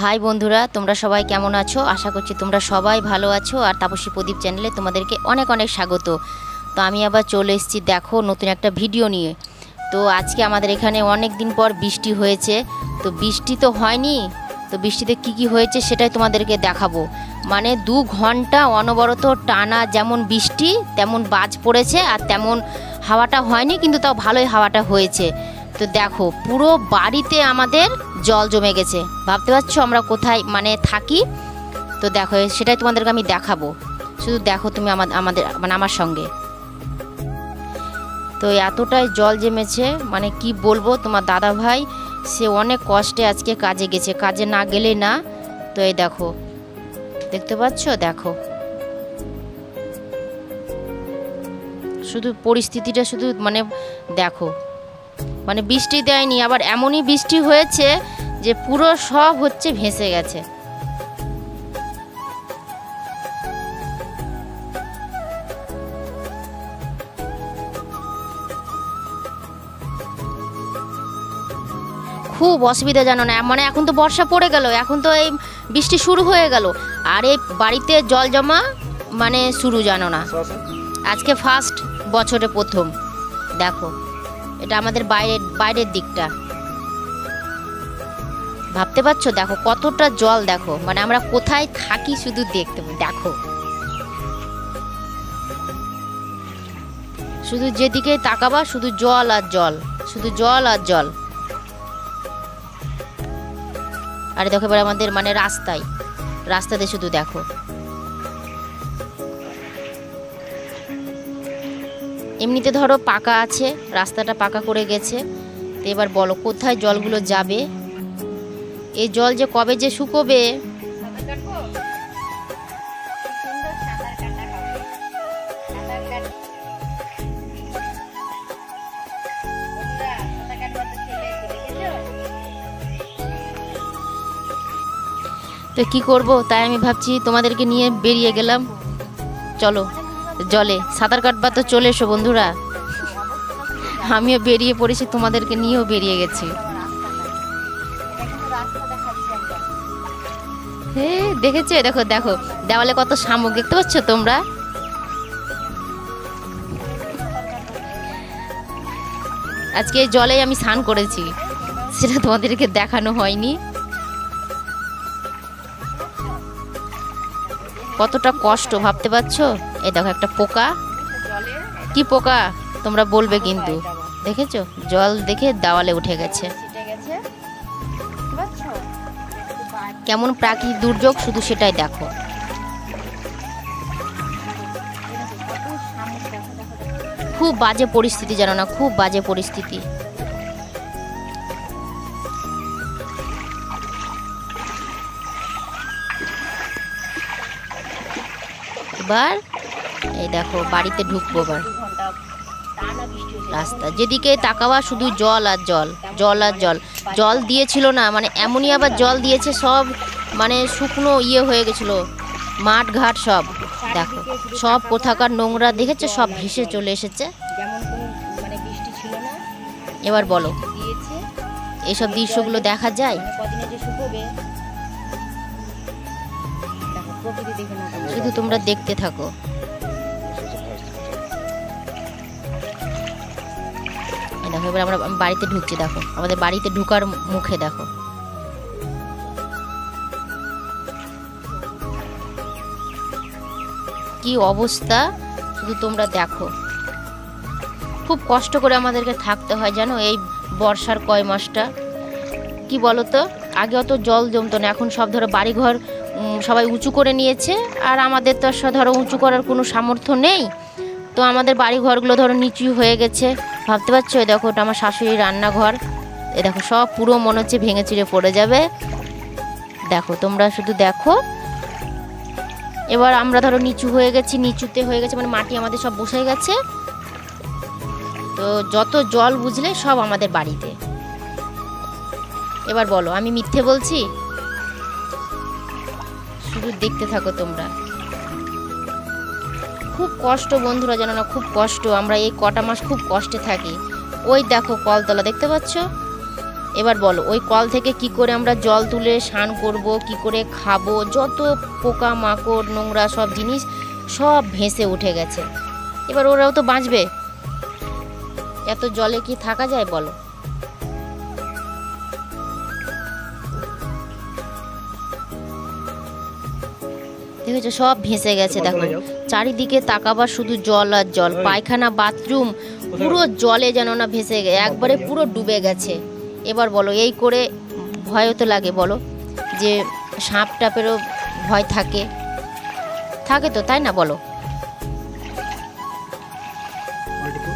High বন্ধুরা, তোমরা সবাই কেমন আছো? আশা করছি তোমরা সবাই ভালো আছো। আর তাপসী প্রদীপ চ্যানেলে তোমাদেরকে অনেক অনেক স্বাগত। তো আমি আবার চলে এসেছি দেখো নতুন একটা ভিডিও নিয়ে। তো আজকে আমাদের এখানে অনেক দিন পর বৃষ্টি হয়েছে। তো বৃষ্টি তো হয়নি, তো বৃষ্টিতে কি হয়েছে সেটাই তোমাদেরকে দেখাবো। মানে 2 ঘন্টা অনবরত টানা যেমন বৃষ্টি তেমন বাজ পড়েছে, আর তেমন হাওয়াটা হয়নি, কিন্তু তাও ভালোই হাওয়াটা হয়েছে। তো দেখো পুরো বাড়িতে আমাদের জল জমে গেছে। ভাবতে পারছো আমরা কোথায় মানে থাকি? তো দেখো সেটাই তোমাদেরকে আমি দেখাবো, শুধু দেখো তুমি আমাদের মানে আমার সঙ্গে। তো এতটাই জল জমেছে মানে কি বলবো, তোমার দাদা ভাই সে অনেক কষ্টে আজকে কাজে গেছে, কাজে না গেলে না। তো এই দেখো, দেখতে পাচ্ছ, দেখো শুধু পরিস্থিতিটা শুধু মানে দেখো, মানে বৃষ্টি দেয়নি, আবার এমনই বৃষ্টি হয়েছে যে পুরো সব হচ্ছে ভেসে গেছে। খুব অসুবিধা জানো না, মানে এখন তো বর্ষা পড়ে গেল, এখন তো এই বৃষ্টি শুরু হয়ে গেল, আর এই বাড়িতে জল জমা মানে শুরু জানো না। আজকে ফার্স্ট বছরে প্রথম দেখো, এটা আমাদের বাইরের দিকটা, ভাবতে পারছো? দেখো কতটা জল, দেখো মানে আমরা কোথায় থাকি শুধু দেখতে দেখো, শুধু যেদিকে তাকাবা শুধু জল আর জল, শুধু জল আর জল। আরে দেখো এবার আমাদের মানে রাস্তাতে শুধু দেখো, এমনিতে ধরো পাকা আছে, রাস্তাটা পাকা করে গেছে। তো এবার বলো কোথায় জলগুলো যাবে? এই জল যে কবে যে শুকোবে। তো কি করব, তাই আমি ভাবছি তোমাদেরকে নিয়ে বেরিয়ে গেলাম। চলো জলে সাঁতার কাটবা, তো চলে এসো বন্ধুরা। আমিও বেরিয়ে পড়েছি, তোমাদেরকে নিয়েও বেরিয়ে গেছি। হ্যাঁ দেখেছো, দেখো দেখো দেওয়ালে কত শামুক, দেখতে পাচ্ছ তোমরা? আজকে জলেই আমি স্নান করেছি, সেটা তোমাদেরকে দেখানো হয়নি। কতটা কষ্ট ভাবতে পারছো? এই দেখো একটা পোকা, কি পোকা তোমরা বলবে কিন্তু, দেখেছো জল দেখে দেওয়ালে উঠে গেছে। কেমন প্রাকৃতিক দুর্যোগ শুধু সেটাই দেখো। খুব বাজে পরিস্থিতি জানো না, খুব বাজে পরিস্থিতি। এবার এই দেখো বাড়িতে ঢুকবো, এবার রাস্তা যেদিকে তাকাবা শুধু জল আর জল, জল আর জল। জল দিয়েছিল না, মানে এমনই আবার জল দিয়েছে সব মানে শুকনো হয়ে গেছিলো, মাঠ ঘাট সব দেখো, সব কোথাকার নোংরা দেখেছো সব ভেসে চলে এসেছে। এবার বলো এইসব দৃশ্যগুলো দেখা যায়? শুধু তোমরা দেখতে থাকো। দেখো এবার আমরা বাড়িতে ঢুকছি, দেখো আমাদের বাড়িতে ঢুকার মুখে দেখো কি অবস্থা, শুধু তোমরা দেখো। খুব কষ্ট করে আমাদেরকে থাকতে হয় জানো এই বর্ষার কয় মাসটা। কি বলো তো, আগে অত জল জমতো না, এখন সব ধরো বাড়িঘর সবাই উঁচু করে নিয়েছে, আর আমাদের তো ধরো উঁচু করার কোনো সামর্থ্য নেই। তো আমাদের বাড়ি ঘরগুলো ধরো নিচু হয়ে গেছে, ভাবতে পারছো? দেখো ওটা আমার শাশুড়ির রান্নাঘর, এ দেখো সব পুরো মনে হচ্ছে ভেঙে চিড়ে পড়ে যাবে। দেখো তোমরা শুধু দেখো। এবার আমরা ধরো নিচু হয়ে গেছি, নিচুতে হয়ে গেছে মানে মাটি আমাদের সব বসে গেছে। তো যত জল বুঝলে সব আমাদের বাড়িতে। এবার বলো আমি মিথ্যে বলছি? শুধু দেখতে থাকো তোমরা। খুব কষ্ট বন্ধুরা জানো না, খুব কষ্ট। আমরা এই কটা মাস খুব কষ্টে থাকি। ওই দেখো কলতলা দেখতে পাচ্ছ, এবার বলো ওই কল থেকে কি করে আমরা জল তুলে স্নান করব, কি করে খাবো, যত পোকা মাকড় নোংরা সব জিনিস সব ভেসে উঠে গেছে। এবার ওরাও তো বাঁচবে, এত জলে কি থাকা যায় বলো? দেখেছো সব ভেসে গেছে। দেখো চারিদিকে তাকাবার শুধু জল আর জল, পায়খানা বাথরুম পুরো জলে যেন না ভেসে একবারে পুরো ডুবে গেছে। এবার বলো এই করে ভয়ও তো লাগে বলো, যে সাপ টাপেরও ভয় থাকে তো, তাই না বলো?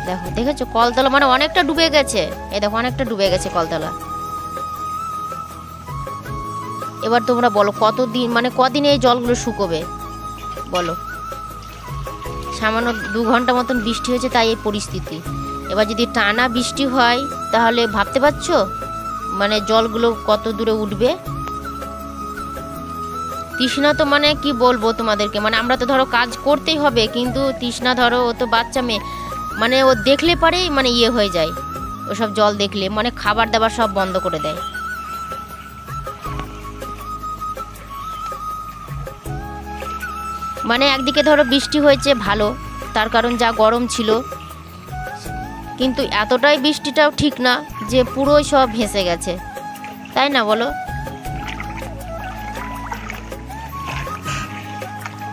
দেখো দেখেছো কলতলা মানে অনেকটা ডুবে গেছে, এই দেখো অনেকটা ডুবে গেছে কলতলা। এবার তোমরা বলো কতদিন মানে কদিনে এই জলগুলো শুকোবে বলো? সামান্য 2 ঘন্টা মতন বৃষ্টি হয়েছে তাই এই পরিস্থিতি। এবার যদি টানা বৃষ্টি হয় তাহলে ভাবতে পারছো মানে জলগুলো কত দূরে উঠবে। তৃষ্ণা তো মানে কি বলবো তোমাদেরকে, মানে আমরা তো ধরো কাজ করতেই হবে, কিন্তু তৃষ্ণা ধরো ও তো বাচ্চা মেয়ে, মানে ও দেখলে পরেই মানে ইয়ে হয়ে যায়, ওসব জল দেখলে মানে খাবার দাবার সব বন্ধ করে দেয়। মানে একদিকে ধরো বৃষ্টি হয়েছে ভালো, তার কারণ যা গরম ছিল, কিন্তু এতটাই বৃষ্টিটাও ঠিক না যে পুরোই সব ভেসে গেছে, তাই না বলো?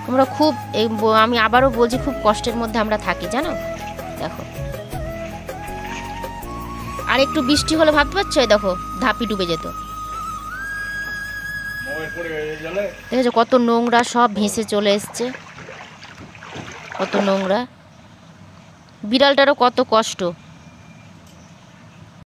আমরা খুব আমি আবারও বলছি খুব কষ্টের মধ্যে আমরা থাকি জানো। দেখো আর একটু বৃষ্টি হলে ভাবতে পারছো দেখো ধাপি ডুবে যেত। দেখেছো কত নোংরা সব ভেসে চলে এসছে, কত নোংরা। বিড়ালটারও কত কষ্ট।